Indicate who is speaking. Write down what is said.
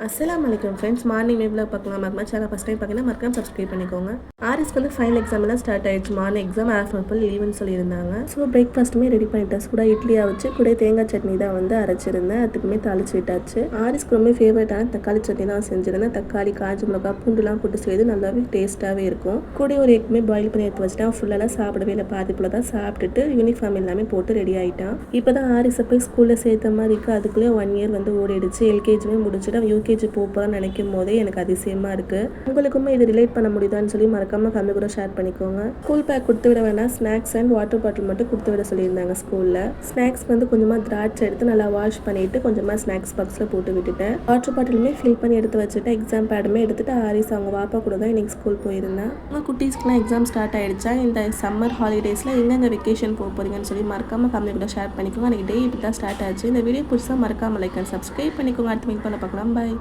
Speaker 1: அஸ்ஸலாமு அலைக்கும் friends. Morning வேவ்ல பார்க்கலாம். மறக்காம சேனல் ஃபஸ்ட் டைம் பார்க்கணும், மறக்காம சப்ஸ்கிரைப் பண்ணிக்கோங்க. ஆரிஸ்க்கு வந்து ஃபைனல் எக்ஸாம் எல்லாம் ஸ்டார்ட் ஆயிடுச்சு. மார்னிங் எக்ஸாம் ஆஃப்டர்நூன் லீவுன்னு சொல்லியிருந்தாங்க. ஸோ பிரேக்ஃபாஸ்ட்டுமே ரெடி பண்ணிட்டேன். கூட இட்லியாக வச்சு கூட தேங்காய் சட்னி தான் வந்து அரைச்சிருந்தேன். அதுக்குமே தாளிச்சு விட்டாச்சு. ஆரிஸ்க்கு ரொம்ப ஃபேவரட்டான தக்காளி சட்னி தான் செஞ்சிருந்தேன். தக்காளி, காஞ்ச மிளகா, பூண்டுலாம் போட்டு செய்து நல்லாவே டேஸ்ட்டாகவே இருக்கும். கூட ஒரு எக்குமே பாயில் பண்ணி எடுத்து வச்சுட்டேன். ஃபுல்லாக சாப்பிடவே இல்லை, பாதி போல தான் சாப்பிட்டுட்டு யூனிஃபார்ம் எல்லாமே போட்டு ரெடி ஆகிட்டான். இப்போ தான் ஆரிஸை போய் ஸ்கூலில் சேர்த்த மாதிரி இருக்குது. அதுக்குள்ளே 1 இயர் வந்து ஓடிடுச்சு. எல்கேஜியுமே முடிச்சுட்டு யூகேஜி போகிறான்னு நினைக்கும் போதே எனக்கு அதிசயமாக இருக்குது. உங்களுக்குமே இது ரிலேட் பண்ண முடியுதான்னு சொல்லி மறக்காமல் கம்மி கூட ஷேர் பண்ணிக்கோங்க. ஸ்கூல் பேக் கொடுத்து விட வேணாம், ஸ்நாக்ஸ் அண்ட் வாட்டர் பாட்டில் மட்டும் கொடுத்து விட சொல்லியிருந்தாங்க ஸ்கூலில். ஸ்நாக்ஸ் வந்து கொஞ்சமாக திராட்சை எடுத்து நல்லா வாஷ் பண்ணிவிட்டு கொஞ்சமாக ஸ்நாக்ஸ் பாக்ஸில் போட்டு விட்டுட்டேன். வாட்டர் பாட்டிலுமே ஃபில் பண்ணி எடுத்து வச்சுட்டு எக்ஸாம் பேடுமே எடுத்துகிட்டு ஆரிஸ் அவங்க பாப்பா கூட தான் இன்றைக்கி ஸ்கூல் போயிருந்தேன். உங்கள் குட்டீஸ்க்குலாம் எக்ஸாம் ஸ்டார்ட் ஆகிடுச்சா? இந்த சம்மர் ஹாலிடேஸில் எங்கெங்கே வெக்கேஷன் போக போகிறீங்கன்னு சொல்லி மறக்காமல் கம்மி கூட ஷேர் பண்ணிக்கோங்க. அன்றைக்கி டே இப்படி தான் ஸ்டார்ட் ஆச்சு. இந்த வீடியோ புதுசாக மறக்காமல் லைக் அண்ட் சப்ஸ்கிரைப் பண்ணிக்கோங்க. அடுத்த வீக் பார்க்கலாம். பாய்.